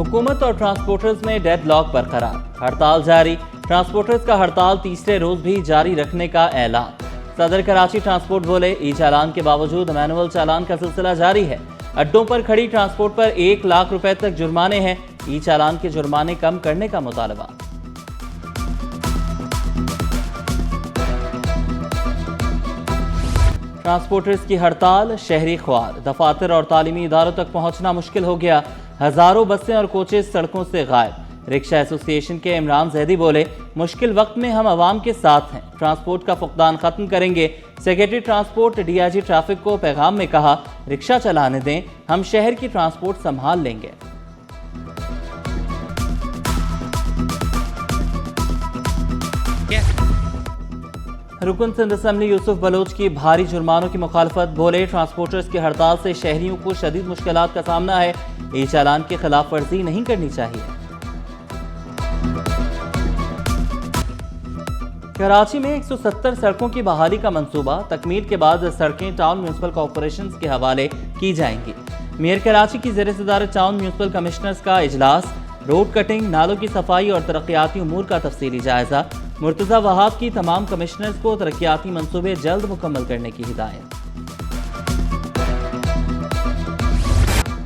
हुकूमत और ट्रांसपोर्टर्स में डेडलॉक बरकरार, हड़ताल जारी। ट्रांसपोर्टर्स का हड़ताल तीसरे रोज भी जारी रखने का ऐलान। सदर कराची ट्रांसपोर्ट बोले, ई चालान के बावजूद मैनुअल चालान का सिलसिला जारी है। अड्डों पर खड़ी ट्रांसपोर्ट पर 1 लाख रुपए तक जुर्माने हैं। ई चालान के जुर्माने कम करने का मुतालबा। ट्रांसपोर्टर्स की हड़ताल, शहरी ख्वार, दफातर और तालीमी इदारों तक पहुंचना मुश्किल हो गया। हजारों बसें और कोचेस सड़कों से गायब। रिक्शा एसोसिएशन के इमरान जैदी बोले, मुश्किल वक्त में हम आवाम के साथ हैं, ट्रांसपोर्ट का फुकदान खत्म करेंगे। सेक्रेटरी ट्रांसपोर्ट डीआईजी ट्रैफिक को पैगाम में कहा, रिक्शा चलाने दें, हम शहर की ट्रांसपोर्ट संभाल लेंगे। रुकन सिंध असेंबली यूसुफ बलोच की भारी जुर्मानों की मुखालफत, बोले ट्रांसपोर्टर्स की हड़ताल से शहरियों को शदीद मुश्किलात का सामना है। ई चालान की खिलाफ वर्जी नहीं करनी चाहिए। कराची में 170 सड़कों की बहाली का मंसूबा, तकमील के बाद सड़कें टाउन म्यूनसिपल कॉरपोरेशन के हवाले की जाएंगी। मेयर कराची की ज़ेर सदारत टाउन म्यूनसिपल कमिश्नर्स का इजलास, रोड कटिंग, नालों की सफाई और तरक्याती उमूर का तफसीली जायजा। मुर्तज़ा वहाब की तमाम कमिश्नर्स को तरक्याती मंसूबे जल्द मुकम्मल करने की हिदायत।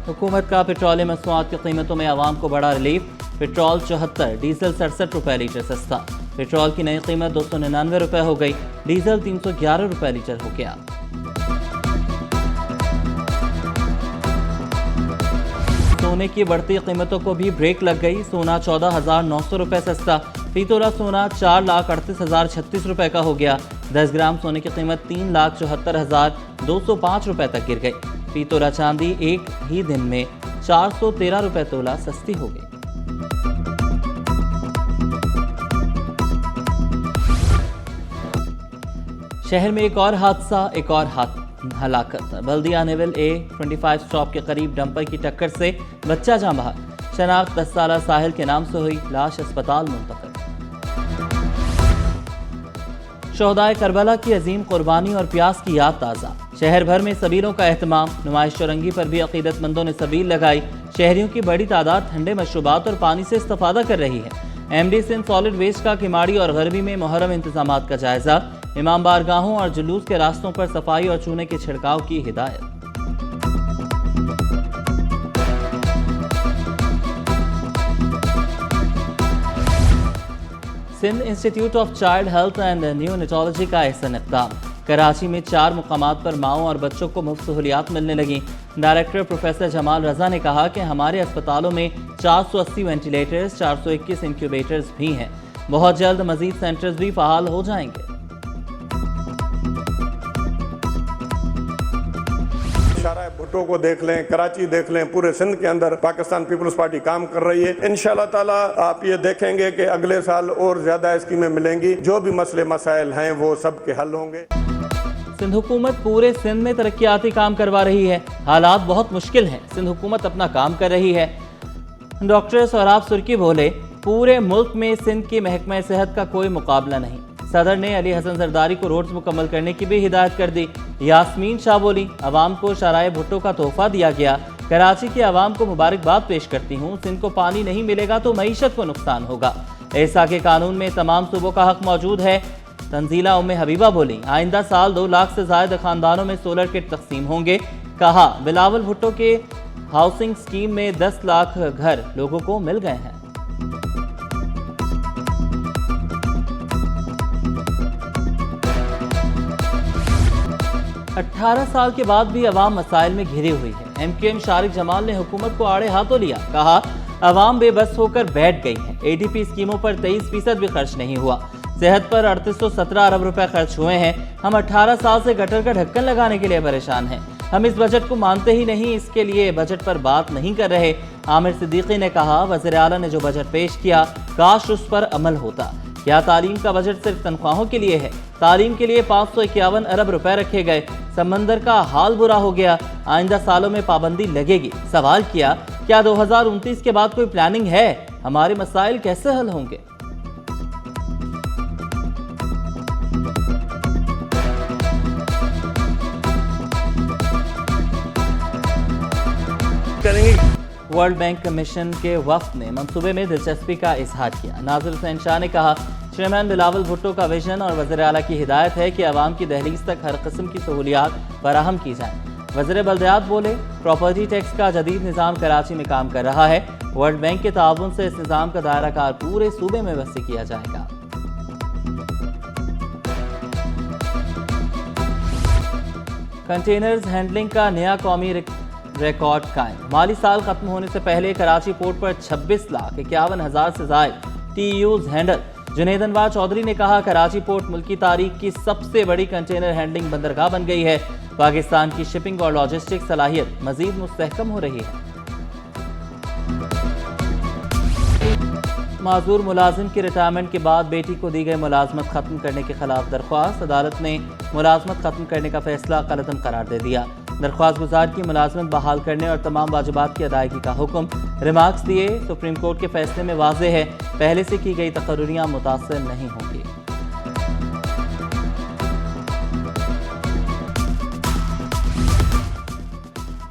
हुकूमत का पेट्रोलियम मसनूआत की कीमतों में आवाम को बड़ा रिलीफ। पेट्रोल 74, डीजल 67 रुपए लीटर सस्ता। पेट्रोल की नई कीमत 299 रुपए हो गई, डीजल 311 रुपए लीटर हो गया। सोने की बढ़ती कीमतों को भी ब्रेक लग गई। सोना 14,900 रुपए सस्ता, फी तोला सोना 4,38,036 रुपए का हो गया। 10 ग्राम सोने की कीमत 3,74,205 रुपए तक गिर गई। फी तोला चांदी एक ही दिन में 413 रुपए तोला सस्ती हो गई। शहर में एक और हादसा, एक और हलाकत। बल्दिया नेवल A25 स्टॉप के करीब डंपर की टक्कर से बच्चा जान बहा। शनाख्त 10 साला साहिल के नाम से हुई, लाश अस्पताल मुंतकिल। शोहदाए करबला की अजीम कुर्बानी और प्यास की याद ताज़ा। शहर भर में सबीलों का एहतमाम। नुमाइश चौरंगी पर भी अकीदतमंदों ने सबील लगाई। शहरियों की बड़ी तादाद ठंडे मशरूबात और पानी से इस्तेफादा कर रही है। MD सिंध सॉलिड वेस्ट का किमाड़ी और गरबी में मुहर्रम इंतजामात का जायजा। इमाम बारगाहों और जुलूस के रास्तों पर सफाई और चूने के छिड़काव की हिदायत। Sindh institute of child health and neonatology का ऐसा इक़दाम। कराची में 4 मुकामात पर माओं और बच्चों को मुफ्त सहूलियात मिलने लगी। डायरेक्टर प्रोफेसर जमाल रजा ने कहा कि हमारे अस्पतालों में 480 वेंटिलेटर्स, 421 इंक्यूबेटर्स भी हैं। बहुत जल्द मजीद सेंटर्स भी फ़ाल हो जाएंगे। भुट्टो को देख लें, कराची देख लें, पूरे सिंध के अंदर पाकिस्तान पीपल्स पार्टी काम कर रही है। इंशाल्लाह ताला आप ये देखेंगे कि अगले साल और ज्यादा स्कीमें मिलेंगी। जो भी मसले मसाइल हैं वो सब के हल होंगे। सिंध हुकूमत पूरे सिंध में तरक्याती काम करवा रही है। हालात बहुत मुश्किल हैं, सिंध हुकूमत अपना काम कर रही है। डॉक्टर सोहराब सुर्की बोले, पूरे मुल्क में सिंध की महकमा सेहत का कोई मुकाबला नहीं। सदर ने अली हसन जरदारी को रोड्स मुकम्मल करने की भी हिदायत कर दी। यास्मीन शाह बोली, अवाम को शराय भुट्टो का तोहफा दिया गया। कराची की आवाम को मुबारकबाद पेश करती हूँ। सिंध को पानी नहीं मिलेगा तो मईशत को नुकसान होगा। ऐसा के कानून में तमाम सूबों का हक मौजूद है। तंजीला उम्मे हबीबा बोली, आइंदा साल 2 लाख से ज्यादा खानदानों में सोलर किट तकसीम होंगे। कहा, बिलावल भुट्टो के हाउसिंग स्कीम में 10 लाख घर लोगों को मिल गए हैं। 18 साल के बाद भी अवाम मसाइल में घिरी हुई है। MKM शारिक जमाल ने हुकूमत को आड़े हाथों लिया। कहा, अवाम बेबस होकर बैठ गई है। ADP स्कीमों पर 23% भी खर्च नहीं हुआ। सेहत पर 3817 अरब रुपए खर्च हुए हैं। हम 18 साल से गटर का ढक्कन लगाने के लिए परेशान हैं। हम इस बजट को मानते ही नहीं, इसके लिए बजट पर बात नहीं कर रहे। आमिर सिद्दीकी ने कहा, वज़ीर आला ने जो बजट पेश किया, काश उस पर अमल होता। क्या तालीम का बजट सिर्फ तनख्वाहों के लिए है? तालीम के लिए 551 अरब रुपए रखे गए। समंदर का हाल बुरा हो गया। आइंदा सालों में पाबंदी लगेगी। सवाल किया, क्या 2029 के बाद कोई प्लानिंग है? हमारे मसाइल कैसे हल होंगे? करेंगे वर्ल्ड बैंक मिशन के वफ्द ने मंसूबे में दिलचस्पी का इजहार किया। नाज़िर हुसैन शाह ने कहा, चेयरमैन बिलावल भुट्टो का विजन और वज़ीर आला की हिदायत है कि आवाम की दहलीज तक हर किस्म की सहूलियात फराहम की जाएं। वज़ीर बल्दियात बोले, प्रॉपर्टी टैक्स का जदीद निज़ाम कराची में काम कर रहा है। वर्ल्ड बैंक के ताउन से इस निज़ाम का दायरा कार पूरे सूबे में वसी किया जाएगा। कंटेनर्स हैंडलिंग का नया कौमी रिकॉर्ड कायम। माली साल खत्म होने से पहले कराची पोर्ट पर 26,51,000 से ज़ायद TEUs हैंडल। जुनैद अनवार चौधरी ने कहा, कराची पोर्ट मुल्क की तारीख की सबसे बड़ी कंटेनर हैंडलिंग बंदरगाह बन गई है। पाकिस्तान की शिपिंग और लॉजिस्टिक सलाहियत मजीद मुस्तहकम हो रही है। माजूर मुलाजिम की रिटायरमेंट के बाद बेटी को दी गई मुलाजमत खत्म करने के खिलाफ दरख्वास्त। अदालत ने मुलाजमत खत्म करने का फैसला गलतन करार दे दिया। दरख्वास्त गुजार की मुलाजमत बहाल करने और तमाम वाजिबात की अदायगी का हुक्म। रिमार्क्स दिए, सुप्रीम कोर्ट के फैसले में वाज़ेह है, पहले से की गई तकर्रियां मुतासिर नहीं होंगी।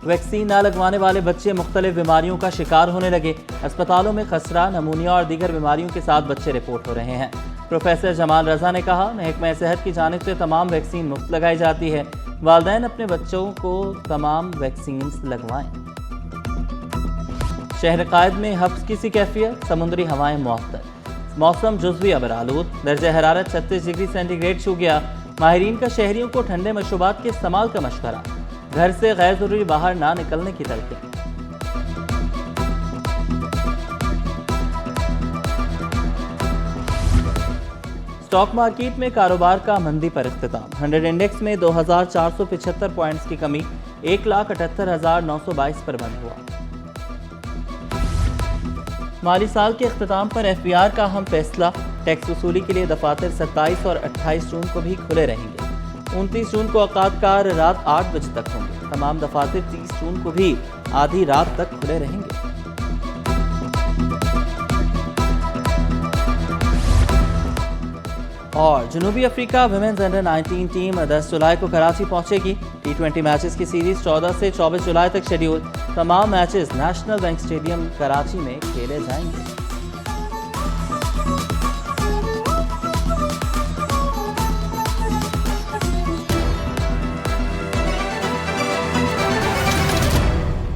वैक्सीन न लगवाने वाले बच्चे मुख्तलिफ बीमारियों का शिकार होने लगे। अस्पतालों में खसरा, नमूनिया और दीगर बीमारियों के साथ बच्चे रिपोर्ट हो रहे हैं। प्रोफेसर जमाल रजा ने कहा, महकमा सेहत की जानिब से तमाम वैक्सीन मुफ्त लगाई जाती है। वालिदैन अपने बच्चों को तमाम वैक्सीन लगवाएं। शहर कायद में हफ्स की सी कैफियत, समुद्री हवाएं मुअत्तल, मौसम जुज़वी अबरालूद, दर्जा हरारत 36 डिग्री सेंटीग्रेड छू गया। माहिरीन का शहरियों को ठंडे मशरूबात के इस्तेमाल का मशवरा, घर से गैर जरूरी बाहर ना निकलने की तलकीन। स्टॉक मार्केट में कारोबार का मंदी पर इख्तिताम। 100 इंडेक्स में 2475 पॉइंट्स की कमी 1,78,922 पर बंद हुआ। माली साल के इख्तिताम पर FBR का अहम फैसला, टैक्स वसूली के लिए दफातर 27 और 28 जून को भी खुले रहेंगे। 29 जून को औकातकार रात 8 बजे तक होंगे। तमाम दफातर 30 जून को भी आधी रात तक खुले रहेंगे। और जनूबी अफ्रीका विमेंस अंडर 19 टीम 10 जुलाई को कराची पहुंचेगी। T20 मैचेस की सीरीज 14 से 24 जुलाई तक शेड्यूल। तमाम matches national bank stadium Karachi में खेले जाएंगे।